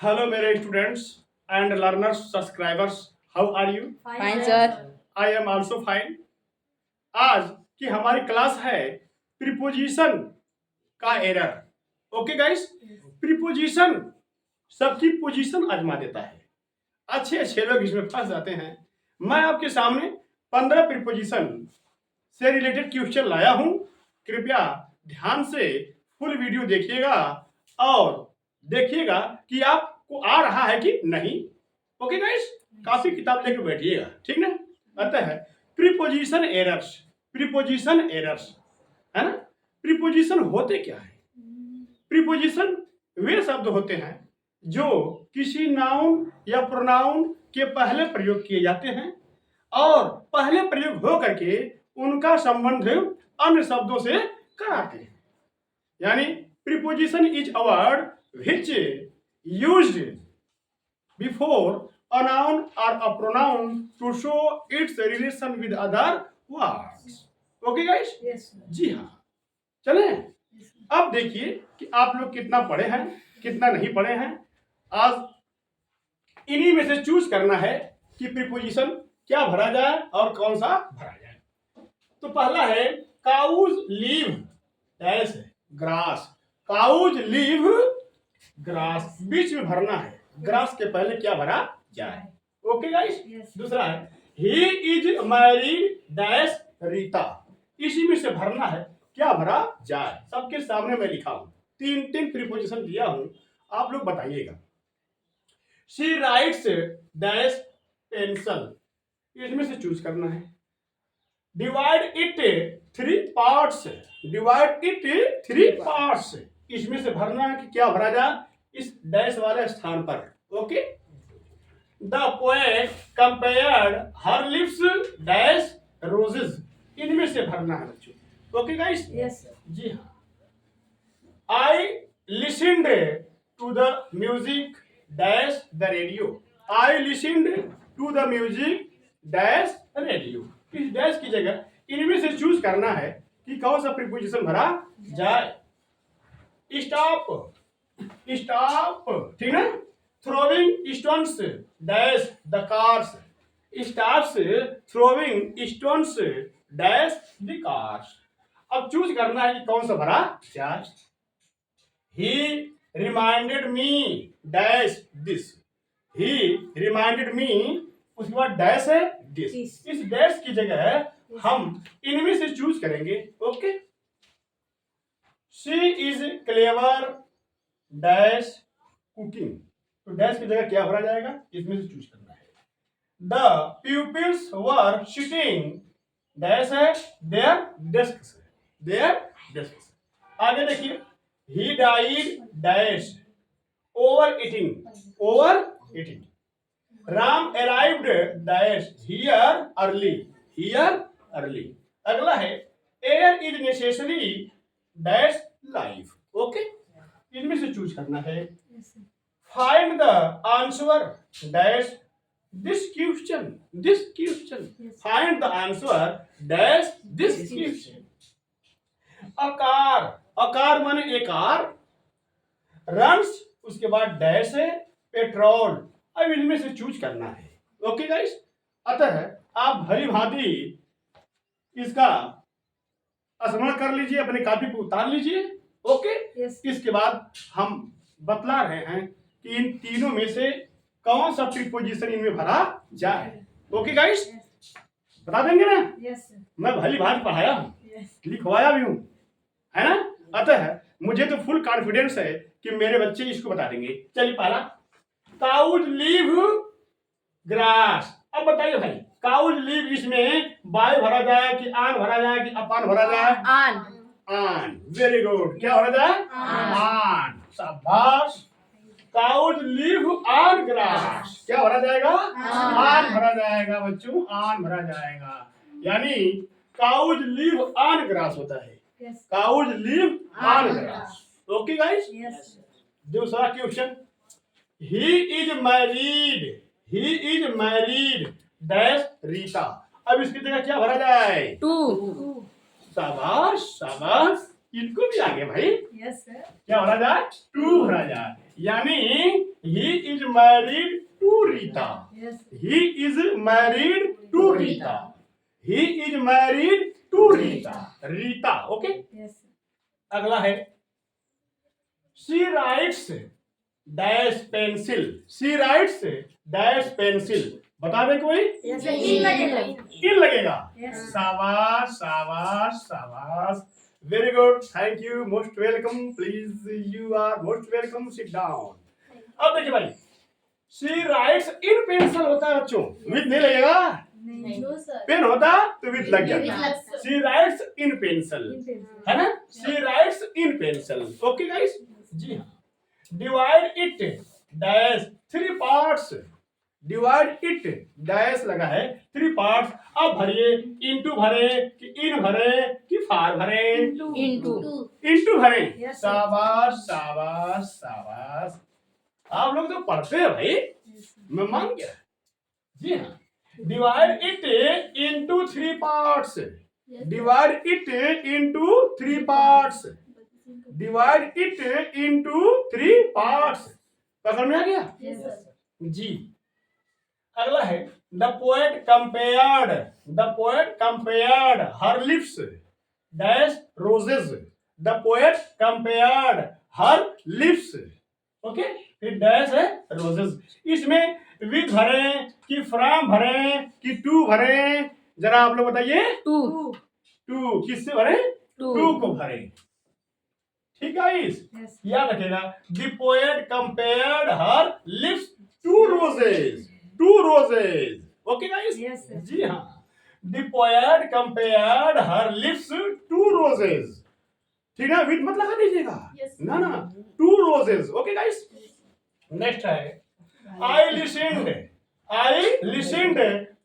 Hello, मेरे students and learners, subscribers. How are you? Fine, sir. I am also fine. आज की हमारी class है प्रीपोजिशन का एरर। ओके गाइस, प्रीपोजिशन सबकी पोजीशन आजमा देता है। अच्छे अच्छे लोग इसमें फंस जाते हैं। मैं आपके सामने 15 प्रीपोजिशन से रिलेटेड क्वेश्चन लाया हूं। कृपया ध्यान से फुल वीडियो देखिएगा और देखिएगा कि आपको आ रहा है कि नहीं। ओके गाइस, काफी किताब लेकर बैठिएगा, ठीक ना। अतः प्रीपोजिशन एरर्स, प्रीपोजिशन एरर्स है ना। प्रीपोजिशन होते क्या है? प्रीपोजिशन वे शब्द होते हैं जो किसी नाउन या प्रोनाउन के पहले प्रयोग किए जाते हैं और पहले प्रयोग हो करके उनका संबंध अन्य शब्दों से कराते हैं। यानी preposition is a word which used before a noun or a pronoun to show its relation with other words. Okay guys? Yes, sir. जी हाँ, चले। अब देखिए कि आप लोग कितना पढ़े हैं, कितना नहीं पढ़े हैं। आज इन्हीं में से चूज करना है कि प्रीपोजिशन क्या भरा जाए और कौन सा भरा जाए। तो पहला है cows leave dash grass. Cows leave grass, बीच में भरना है। ग्रास के पहले क्या भरा जाए। Okay guys. दूसरा है he is married dash Rita. इसी में से भरना है क्या भरा जाए। सबके सामने मैं लिखा हूं, तीन तीन प्रीपोजिशन दिया हूं, आप लोग बताइएगा। शी राइट्स डैश पेंसिल, इसमें से चूज करना है। Divide it three parts, divide it three parts, इसमें से भरना है कि क्या भरा जाए इस डैश वाले स्थान पर। Okay. The poet compared her lips dash roses, इनमें से भरना है बच्चों। Okay guys. Yes, sir. जी हाँ। I listened to the music dash the radio. I listened to the music dash radio, इस डैश की जगह इनमें से चूज करना है कि कौन सा प्रीपोजिशन भरा जाए। स्टॉप, स्टॉप, ठीक ना। throwing stones dash the cars, stops throwing stones dash the cars। अब चूज करना है कि कौन सा भरा जाए। he reminded me dash this, he reminded me, उसके बाद डैश है this, इस डैश की जगह हम इनमें से चूज करेंगे। Okay. she is clever dash cooking, तो डैश की जगह क्या भरा जाएगा, इसमें से चूज करना है। The pupils were sitting dash है their desks, their desks। आगे देखिए he died dash overeating, overeating। Ram arrived dash here early, here early। अगला है air is necessary dash life। Okay, इनमें से चूज करना है। Find the answer dash this question, this question। Find the answer dash this question। A car, a car माने एक car, runs उसके बाद डैश है पेट्रोल। अब इनमें से चूज करना है। Okay guys. अतः आप भली भांति इसका स्मरण कर लीजिए, अपने कॉपी पर उतार लीजिए। ओके। इसके बाद हम बतला रहे हैं कि इन तीनों में से कौन सा प्रीपोजिशन इनमें भरा जाए। ओके गाइस, बता देंगे ना। Yes, sir. मैं भली भांति पढ़ाया हूँ, Yes. लिखवाया भी हूँ, है ना। अतः मुझे तो फुल कॉन्फिडेंस है कि मेरे बच्चे इसको बता देंगे। चलिए पहला काउज लीव ग्रास। अब बताइए भाई, काउज लीव इसमें बाय भरा जाए कि आन भरा जाए कि अपान भरा जाए? On. आन। Very good. क्या भरा जाए? आन। शाबाश। काउज लीव ऑन ग्रास, क्या भरा जाएगा? आन भरा जाएगा बच्चों, आन भरा जाएगा। यानी काउज लीव ऑन ग्रास होता है। Yes. Cows live on grass. Okay guys. Yes, sir. दूसरा question, he is married, he is married dash Rita. अब इसकी जगह क्या भरा जाए? Two. शाबाश, शाबाश, इनको भी आगे भाई। Yes, sir. क्या भरा जाए? टू भरा जाए। यानी he is married to Rita. Yes. He is married to Rita. He is married to Rita. Rita. Okay. Yes. अगला है she writes dash pencil. She writes dash pencil. बता दे कोई Yes. इन लगेगा. Yes. शाबाश शाबाश शाबाश. Very good. Thank you. Most welcome. Please, you are most welcome. Sit down. अब देखिए भाई, she writes in pencil होता है बच्चों, with नहीं लगेगा. No, sir. पेन होता तो with लग With जाता. लग, sir. She writes in pencil. है ना? She writes in pencil. Okay guys? जी हाँ. Divide it dash 3 parts. Divide it dash लगा है 3 parts. अब भरिए into भरे कि in भरे कि far भरे. into भरे. Yes, sir. शाबाश शाबाश शाबाश. आप लोग तो पढ़ते हैं भाई. मैं मान गया. जी हाँ. Divide it into 3 parts. Divide it into 3 parts. Divide it into 3 parts. पकड़ में आ गया? Yes, sir. जी. अगला है the poet compared her lips dash roses. The poet compared her lips. Okay, फिर डैश है roses. इसमें with भरे कि from भरे कि to भरे, जरा आप लोग बताइए. Two. टू किससे भरे? Two. टू को भरे. ठीक है इस Yes. याद रखेगा. The poet compared her lips to roses. To roses. Okay guys? Yes, sir. जी हाँ. The poet compared her lips to roses. ठीक है, with मत लगा दीजिएगा. Yes. ना ना, to roses. Okay guys? Next है I listened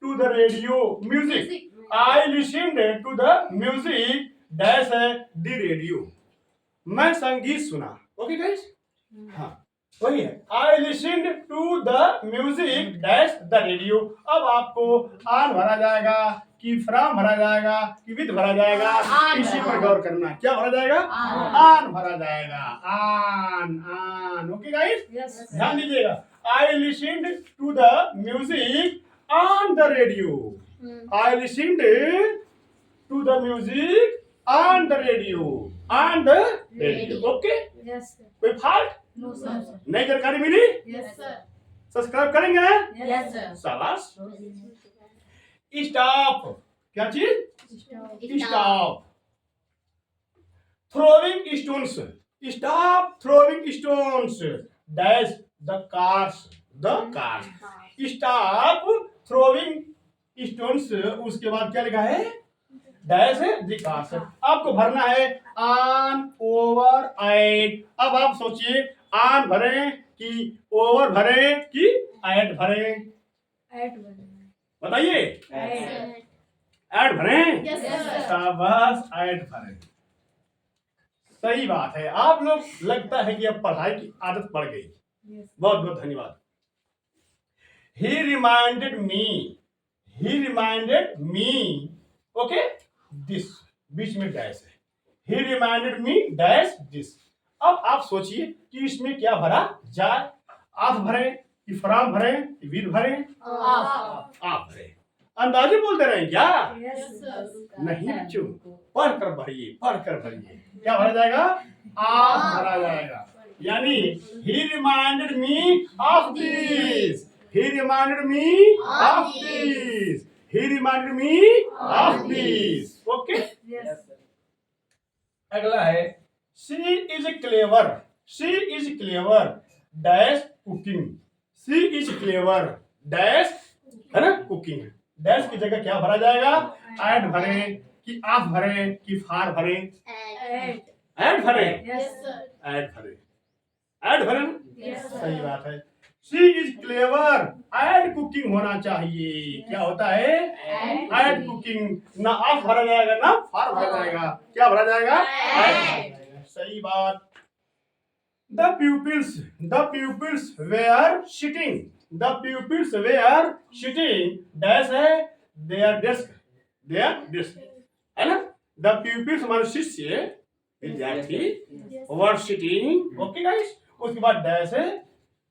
to the radio music. I listened to the music dash है the radio. मैं संगीत सुना. Okay guys? हाँ वही है. I listened to the music dash the radio. अब आपको on भरा जाएगा कि from भरा जाएगा कि with भरा जाएगा, इसी पर गौर करना. क्या भरा जाएगा? on भरा जाएगा. on. Okay guys? Yes. ध्यान दीजिएगा. I listened to the music on the radio. I listened to the music on the radio. On the radio. Okay? Yes, sir. कोई फाल्ट? No, sir. नई जानकारी मिली? Yes, sir. सब्सक्राइब करेंगे? Yes, sir. शाबाश. Stop. क्या चीज? Stop. Throwing stones. Stop throwing stones. Dash the cars. The cars. Stop throwing stones. उसके बाद क्या लिखा है? डैश है the cars. आपको भरना है on, over, at. अब आप सोचिए on भरें कि over भरें कि at भरें. बताइए. at भरें. Yes, sir. शाबाश, at भरें. सही बात है. आप लोग लगता है कि अब पढ़ाई की आदत पड़ गई. Yes. बहुत बहुत धन्यवाद. He reminded me. Okay, this बीच में डैश है. He reminded me dash this. अब आप सोचिए कि इसमें क्या भरा जाए. आप भरे कि फ्रॉम भरे कि विद भरे? आप भरे. अंदाजे बोलते रहे क्या? Yes, sir. नहीं बच्चों, पढ़ कर भरिए. क्या भरा जाएगा? आप भरा जाएगा. यानी he reminded me of this. He reminded me of this. He reminded me of this. Okay? Yes. अगला है she is clever dash cooking. She is clever dash है ना कुकिंग. डैश की जगह क्या भरा जाएगा? ऐड भरे कि आप भरे कि फार भरे? ऐड भरे. Yes, sir. ऐड भरे ना? Yes, sir. सही बात है. She is clever. Add cooking होना चाहिए. क्या होता है? Add cooking. ना आप भरा जाएगा ना फार भरा जाएगा. क्या भरा जाएगा? ऐड भरा जाएगा. सही बात. The pupils were sitting. Dash है their desk. है ना? The pupils हमारे शिष्य विद्यार्थी were sitting. Okay guys. उसके बाद डैश है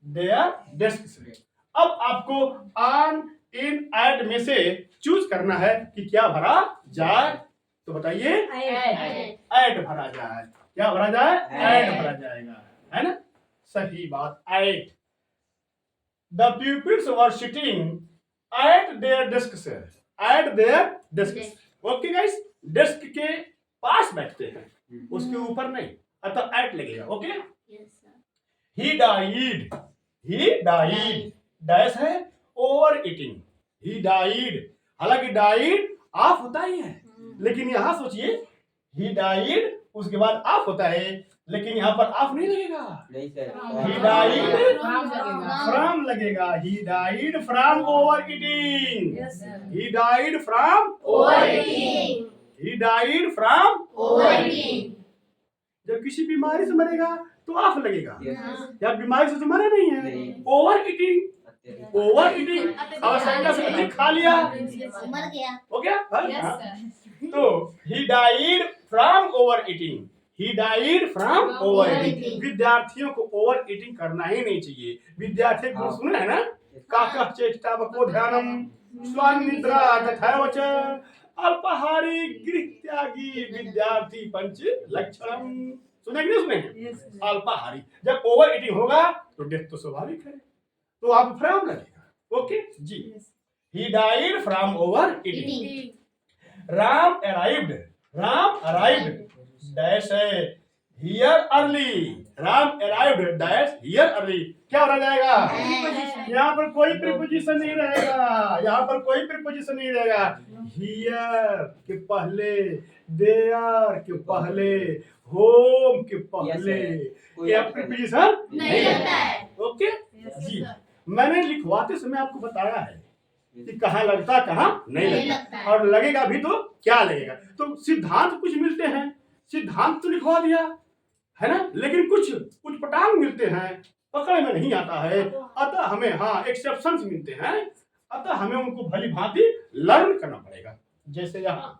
देयर डेस्क से। अब आपको ऑन इन एट में से चूज करना है कि क्या भरा जाए। तो बताइए एट भरा जाए। क्या भरा जाए? एट भरा जाएगा, है ना? सही बात, at. The pupils were sitting at their desks, at their desks. Okay guys, desk के पास बैठते हैं, उसके ऊपर नहीं, अतः एट लगेगा। ओके, he died डैश है ओवर ईटिंग। ही डाइड, हालांकि डाइड ऑफ होता ही है, लेकिन यहां सोचिए ही डाइड उसके बाद ऑफ होता है, लेकिन यहाँ पर ऑफ नहीं लगेगा। ही डाइड फ्रॉम लगेगा। ही died from over eating. He died from he died from जब किसी बीमारी से मरेगा तो ऑफ लगेगा। जब बीमारी से तो मरे नहीं है, ओवर ईटिंग आवश्यकता से अधिक खा लिया, मर गया, हो गया। तो ही died from over eating. He died from over eating. विद्यार्थियों को ओवर ईटिंग करना ही नहीं चाहिए। विद्यार्थी को सुने है ना, काका चेष्टा बको ध्यानम स्वान निद्रा तथैवच अल्पाहारी गृह त्यागी विद्यार्थी पंच लक्षणम। सुने कि नहीं सुने? अल्पाहारी। जब ओवर ईटिंग होगा तो डेथ तो स्वाभाविक है, तो आप फ्रॉम लगेगा। ओके जी। He died from over eating. Ram arrived dash है here early. Ram arrived dash here early. क्या हो जाएगा? यहाँ पर कोई प्रीपोजिशन नहीं रहेगा, यहाँ पर कोई प्रीपोजिशन नहीं रहेगा। हियर के पहले, देयर के पहले, होम के पहले क्या प्रीपोजिशन नहीं रहता है। ओके जी। मैंने लिखवाते समय आपको बताया है कि कहाँ लगता कहाँ नहीं लगता, और लगेगा भी तो क्या लगेगा। तो सिद्धांत कुछ मिलते हैं, सिद्धांत तो लिखवा दिया है ना, लेकिन कुछ उटपटांग मिलते हैं, पकड़ में नहीं आता है। अतः हमें एक्सेप्शंस मिलते हैं, अतः हमें उनको भली भांति लर्न करना पड़ेगा। जैसे यहाँ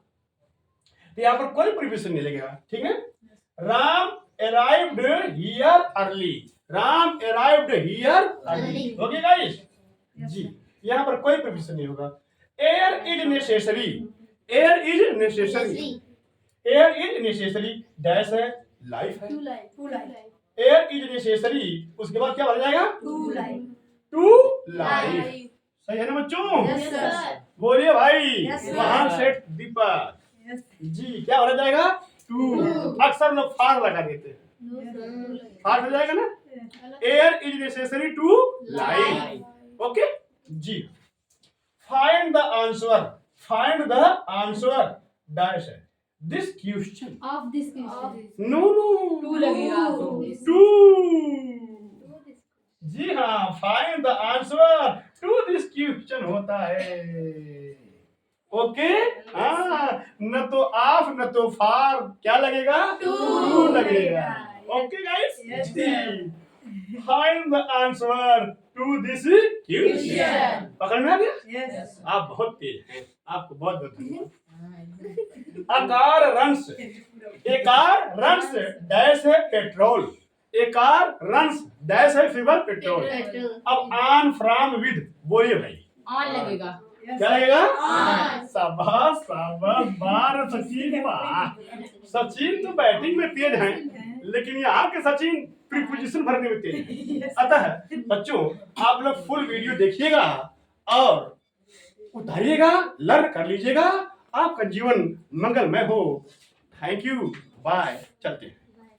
पर कोई प्रीपोजिशन नहीं लगेगा, ठीक है। Ram arrived here early. Ram arrived here early. Okay guys जी। यहाँ पर कोई प्रीपोजिशन नहीं होगा। Air is necessary. Air is necessary. Air is necessary dash है लाइफ है। एयर इज नेसेसरी उसके बाद क्या बन जाएगा? To life. सही है ना बच्चों? बोलिए भाई। महान सेठ दीपक जी। क्या हो जाएगा? टू। अक्सर लोग फार लगा देते हैं, फार हो जाएगा ना। Air is necessary to life. Okay जी। Find the answer. Find the answer dash है दिस क्वेश्चन। नो टू लगेगा, टू। जी हाँ, find the answer to this question होता है। ओके न तो ऑफ न तो फार, क्या लगेगा? टू लगेगा। ओके गाइस जी। Find the answer to this question. पकड़ में आ गया? आप बहुत तेज हैं, आपको बहुत बहुत धन्यवाद। अकार रन्स। ए कार रन्स डैश है पेट्रोल। ए कार रन्स डैश है फीवर पेट्रोल। अब ऑन फ्रॉम विद बोलिए भाई। ऑन लगेगा। क्या लगेगा? शाबाश शाबाश, बार सचिन वाह। सचिन तो बैटिंग में तेज हैं, लेकिन यहाँ के सचिन प्रीपोजिशन भरने में तेज हैं। अतः बच्चों आप लोग फुल वीडियो देखिएगा और उतारिएगा, लर्न कर लीजिएगा। आपका जीवन मंगलमय हो। थैंक यू, बाय, चलते हैं।